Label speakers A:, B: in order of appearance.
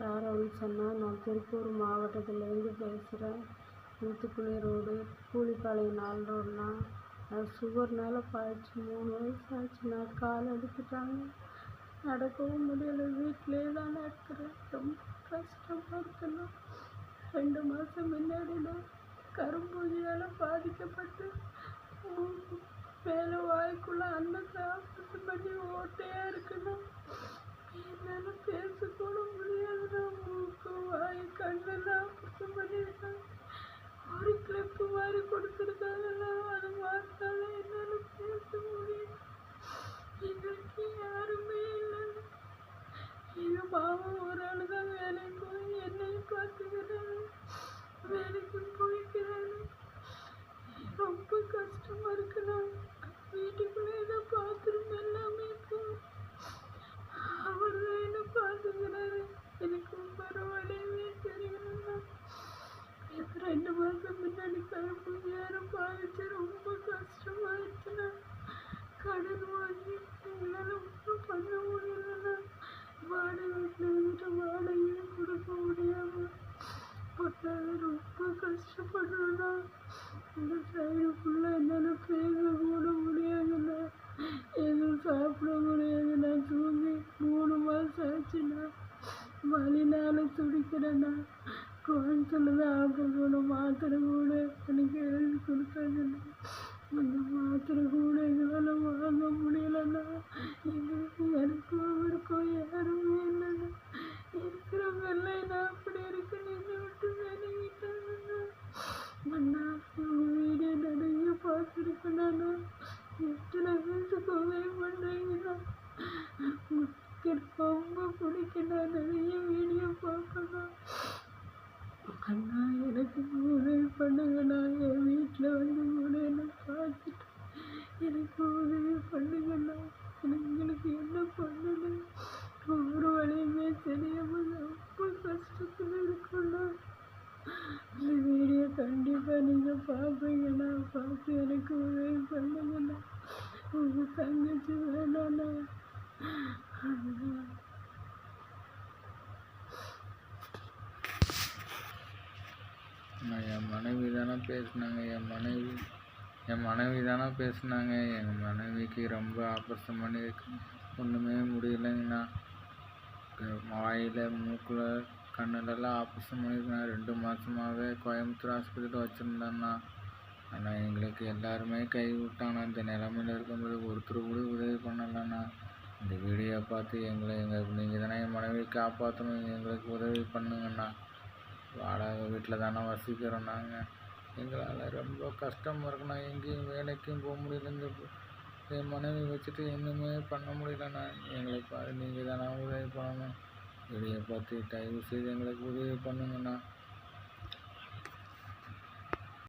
A: யாராவது சொன்னால் நான் திருப்பூர் மாவட்டத்திலேருந்து பேசுகிறேன். ஊத்துக்குளி ரோடு கூலிப்பாளையம் 4 ரோடுண்ணா. சுகர்னால் பாய்ச்சி 3 வயசு ஆச்சுண்ணா. கால் எடுத்துட்டாங்க, நடக்கவும் முடியலை. வீட்டிலே தான் இருக்கிறேன். ரொம்ப கஷ்டமாக இருக்குண்ணா. 2 மாதம் முன்னாடிண்ணா கரும்பூஞ்சியால் பாதிக்கப்பட்டு மேலே வாய்க்குள்ளே அன்னத்தை ஆப்ரேஷன் பண்ணி ஓட்டையாக இருக்குண்ணா. என்னால் பேசக்கூட முடியாதுண்ணா. மூக்கு வாய் கண்ணெல்லாம் ஆப்ரேஷன் பண்ணியிருக்காங்க. ஒரு கிளிப்பு மாதிரி கொடுத்துருக்காங்கண்ணா. அது மாற்றாலும் என்னால் பேச முடியும். எங்களுக்கு யாருமே இல்லைண்ணா. எங்கள் மாமா ஒரு ஆள் தான் வேலைக்கு போய் என்னையும் பார்த்துக்கிறாரு. வேலைக்கு போய்க்கிறாரு. ரொம்ப கஷ்டமாக இருக்குண்ணா. வீட்டுக்குள்ளே தான் பாத்ரூம் எல்லாமே இருக்கும். அவர் தான் என்ன பார்த்துக்கிறாரு. எனக்கு பரவாயில்லையே தெரியணும்னா 2 மாதம் முன்னாடி கருப்பு யாரும் பாதிச்சு ரொம்ப கஷ்டமாயிடுச்சுண்ணா. கடன் வாங்கி எங்களால் ஒன்றும் பண்ண முடியலண்ணா. வாடகை வீட்டில் இருந்துட்டு வாடகையும் கொடுக்க முடியாமல் போட்டாங்க. ரொம்ப கஷ்டப்படுறோண்ணா. இந்த சைடு ஃபுல்லாக என்னால் பேச கூட முடியாதுண்ணா. எதுவும் சாப்பிட முடியாதுண்ணா. தூங்கி 3 மாதம் ஆச்சுண்ணா. வலினால துடிக்கிறேண்ணா. கோயம்புத்தூரில் தான் ஆப்ரேஷன் மாத்திரை கூட எனக்கு எழுதி கொடுத்தாங்கண்ணா. அந்த மாத்திரை கூட எங்களால் வாங்க முடியலண்ணா. எனக்கும் அவருக்கும் யாருமே இல்லைண்ணா. இருக்கிறவங்க எல்லாம் என்ன அப்படி இருக்கு என்னை விட்டு விலகிட்டாங்கண்ணா. அண்ணா உங்கள் வீடியோ நிறைய பார்த்துருக்கேண்ணா. எத்தனை பேருக்கு உதவி பண்ணுறீங்கண்ணா. உங்களுக்கு ரொம்ப பிடிக்குண்ணா. நிறைய வீடியோ பார்க்கணும் அண்ணா. எனக்கு உதவி பண்ணுங்கண்ணா. என் வீட்டில் வந்து கூட என்னை பார்த்துட்டு எனக்கு உதவி பண்ணுங்கண்ணா. எங்களுக்கு என்ன பண்ணணும் ஒரு வழியுமே தெரியாமல் ரொம்ப கஷ்டத்தில் இருக்குண்ணா. இந்த வீடியோ கண்டிப்பாக நீங்கள் பார்ப்பீங்கண்ணா. பார்த்து எனக்கு உதவி பண்ணுங்கண்ணா. உங்கள் தங்கச்சி வேணாண்ணா.
B: என் மனைவி தானே பேசினாங்க. என் மனைவி தானே பேசினாங்க. எங்கள் மனைவிக்கு ரொம்ப ஆப்ரேஷன் பண்ணியிருக்கு. ஒன்றுமே முடியலைங்கண்ணா. வாயில் மூக்கில் கண்ணுலலாம் ஆப்ரேஷன் பண்ணியிருக்கேன். 2 மாதமாகவே கோயம்புத்தூர் ஹாஸ்பிட்டலில் வச்சுருந்தேண்ணா. ஆனால் எங்களுக்கு எல்லாருமே கை விட்டாங்கண்ணா. இந்த நிலமையில் இருக்கும்போது ஒருத்தர் கூட உதவி பண்ணலைண்ணா. இந்த வீடியோ பார்த்து நீங்கள் தானே என் மனைவியை காப்பாற்றணும். எங்களுக்கு உதவி பண்ணுங்கண்ணா. வாடகை வீட்டில் தானே வசிக்கிறோம் நாங்கள். எங்களால் ரொம்ப கஷ்டமாக இருக்குண்ணா. எங்கேயும் வேலைக்கும் போக முடியல. என் மனைவி வச்சுட்டு எதுவுமே பண்ண முடியலண்ணா. எங்களுக்கு நீங்கள் தானே உதவி பண்ணணும். வீடியோ பார்த்து தயவு செய்து எங்களுக்கு உதவி பண்ணுங்கண்ணா.